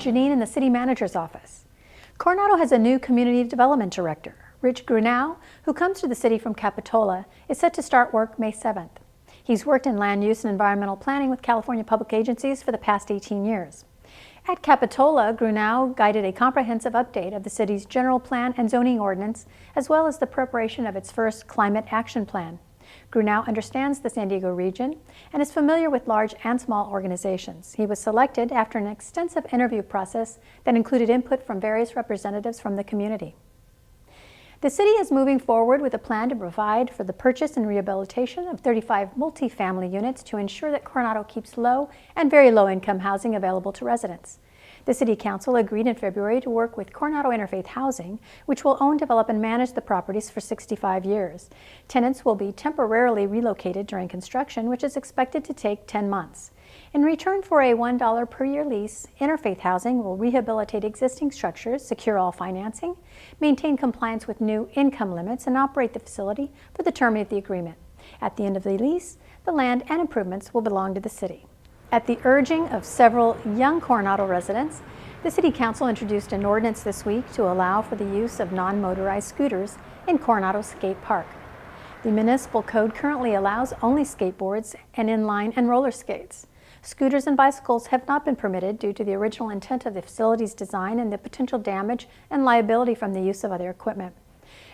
Janine in the City Manager's office. Coronado has a new Community Development Director. Rich Grunow, who comes to the city from Capitola, is set to start work May 7th. He's worked in land use and environmental planning with California public agencies for the past 18 years. At Capitola, Grunow guided a comprehensive update of the city's general plan and zoning ordinance, as well as the preparation of its first climate action plan. Grunow understands the San Diego region and is familiar with large and small organizations. He was selected after an extensive interview process that included input from various representatives from the community. The city is moving forward with a plan to provide for the purchase and rehabilitation of 35 multifamily units to ensure that Coronado keeps low and very low-income housing available to residents. The City Council agreed in February to work with Coronado Interfaith Housing, which will own, develop, and manage the properties for 65 years. Tenants will be temporarily relocated during construction, which is expected to take 10 months. In return for a $1 per year lease, Interfaith Housing will rehabilitate existing structures, secure all financing, maintain compliance with new income limits, and operate the facility for the term of the agreement. At the end of the lease, the land and improvements will belong to the city. At the urging of several young Coronado residents, the City Council introduced an ordinance this week to allow for the use of non-motorized scooters in Coronado Skatepark. The municipal code currently allows only skateboards and inline and roller skates. Scooters and bicycles have not been permitted due to the original intent of the facility's design and the potential damage and liability from the use of other equipment.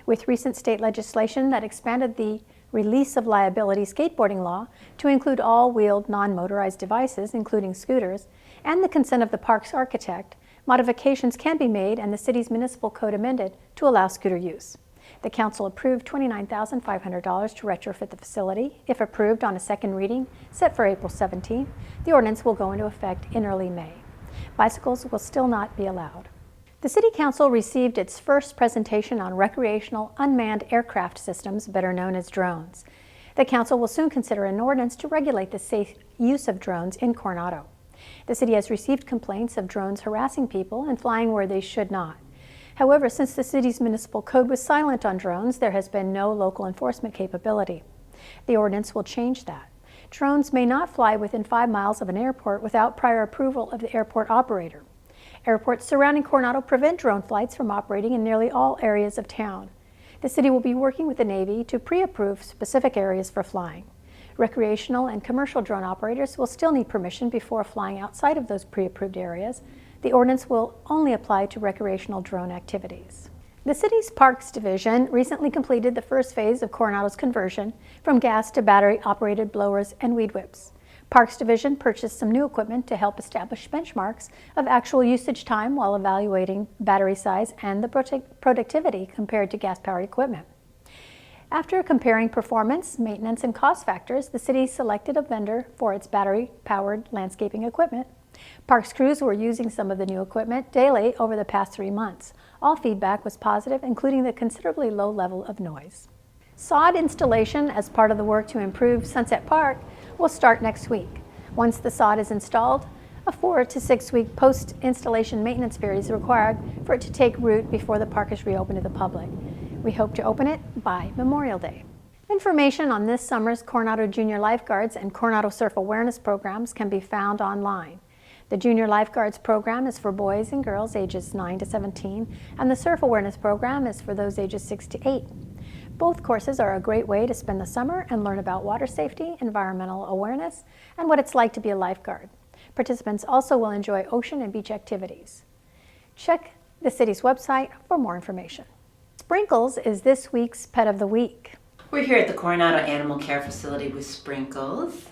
With recent state legislation that expanded the release of liability skateboarding law to include all wheeled non-motorized devices, including scooters, and the consent of the park's architect, modifications can be made and the city's municipal code amended to allow scooter use. The council approved $29,500 to retrofit the facility. If approved on a second reading set for April 17th, the ordinance will go into effect in early May. Bicycles will still not be allowed. The City Council received its first presentation on recreational unmanned aircraft systems, better known as drones. The Council will soon consider an ordinance to regulate the safe use of drones in Coronado. The city has received complaints of drones harassing people and flying where they should not. However, since the city's municipal code was silent on drones, there has been no local enforcement capability. The ordinance will change that. Drones may not fly within 5 miles of an airport without prior approval of the airport operator. Airports surrounding Coronado prevent drone flights from operating in nearly all areas of town. The city will be working with the Navy to pre-approve specific areas for flying. Recreational and commercial drone operators will still need permission before flying outside of those pre-approved areas. The ordinance will only apply to recreational drone activities. The city's Parks Division recently completed the first phase of Coronado's conversion from gas to battery-operated blowers and weed whips. Parks Division purchased some new equipment to help establish benchmarks of actual usage time while evaluating battery size and the productivity compared to gas-powered equipment. After comparing performance, maintenance, and cost factors, the city selected a vendor for its battery-powered landscaping equipment. Parks crews were using some of the new equipment daily over the past 3 months. All feedback was positive, including the considerably low level of noise. Sod installation as part of the work to improve Sunset Park will start next week. Once the sod is installed, a 4 to 6 week post-installation maintenance period is required for it to take root before the park is reopened to the public. We hope to open it by Memorial Day. Information on this summer's Coronado Junior Lifeguards and Coronado Surf Awareness programs can be found online. The Junior Lifeguards program is for boys and girls ages 9 to 17, and the Surf Awareness program is for those ages 6 to 8. Both courses are a great way to spend the summer and learn about water safety, environmental awareness, and what it's like to be a lifeguard. Participants also will enjoy ocean and beach activities. Check the city's website for more information. Sprinkles is this week's Pet of the Week. We're here at the Coronado Animal Care Facility with Sprinkles.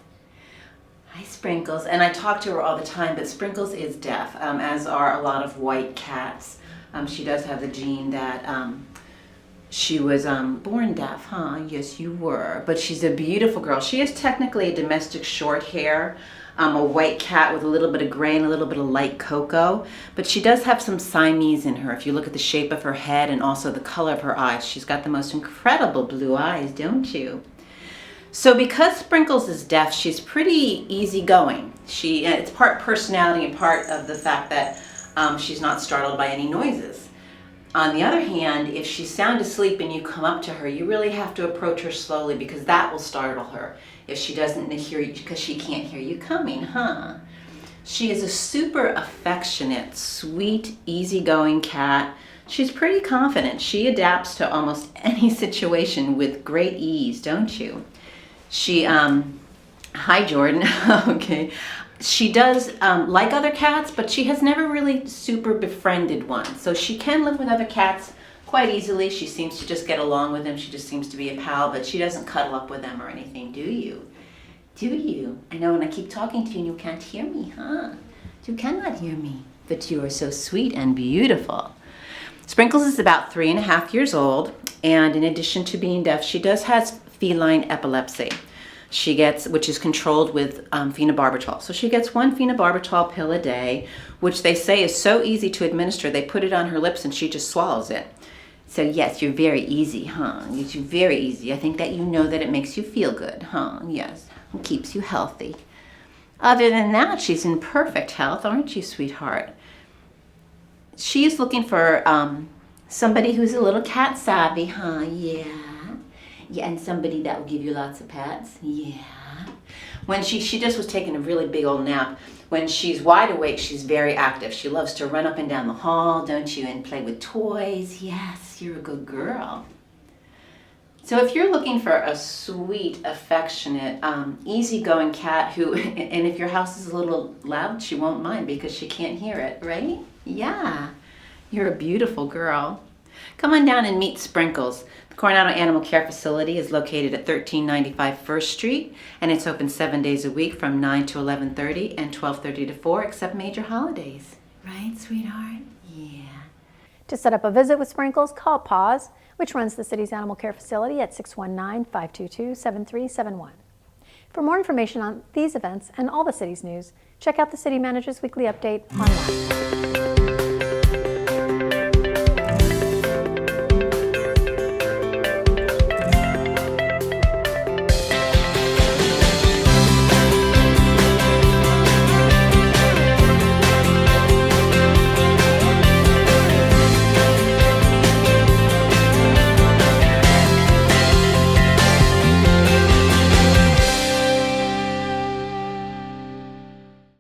Hi, Sprinkles. And I talk to her all the time, but Sprinkles is deaf, as are a lot of white cats. She does have the gene that she was born deaf, huh? Yes, you were. But she's a beautiful girl. She is technically a domestic short hair, a white cat with a little bit of gray and a little bit of light cocoa. But she does have some Siamese in her. If you look at the shape of her head and also the color of her eyes, she's got the most incredible blue eyes, don't you? So because Sprinkles is deaf, she's pretty easygoing. It's part personality and part of the fact that she's not startled by any noises. On the other hand, if she's sound asleep and you come up to her, you really have to approach her slowly because that will startle her if she doesn't hear you, because she can't hear you coming, huh? She is a super affectionate, sweet, easygoing cat. She's pretty confident. She adapts to almost any situation with great ease, don't you? She, hi Jordan, okay. She does like other cats, but she has never really super befriended one. So she can live with other cats quite easily. She seems to just get along with them. She just seems to be a pal, but she doesn't cuddle up with them or anything, do you? Do you? I know when I keep talking to you and you can't hear me, huh? You cannot hear me, but you are so sweet and beautiful. Sprinkles is about 3.5 years old, and in addition to being deaf, she does have feline epilepsy. She gets, which is controlled with phenobarbital. So she gets 1 phenobarbital pill a day, which they say is so easy to administer. They put it on her lips and she just swallows it. So yes, you're very easy, huh? You're very easy. I think that you know that it makes you feel good, huh? Yes, it keeps you healthy. Other than that, she's in perfect health, aren't you, sweetheart? She's looking for somebody who's a little cat savvy, huh? Yeah. Yeah, and somebody that will give you lots of pets. Yeah. When she just was taking a really big old nap. When she's wide awake, she's very active. She loves to run up and down the hall, don't you, and play with toys. Yes, you're a good girl. So if you're looking for a sweet, affectionate, easygoing cat who, and if your house is a little loud, she won't mind because she can't hear it, right? Yeah, you're a beautiful girl. Come on down and meet Sprinkles. The Coronado Animal Care Facility is located at 1395 First Street, and it's open 7 days a week from 9 to 11:30 and 12:30 to 4, except major holidays. Right, sweetheart? Yeah. To set up a visit with Sprinkles, call PAWS, which runs the city's animal care facility at 619-522-7371. For more information on these events and all the city's news, check out the City Manager's Weekly Update online.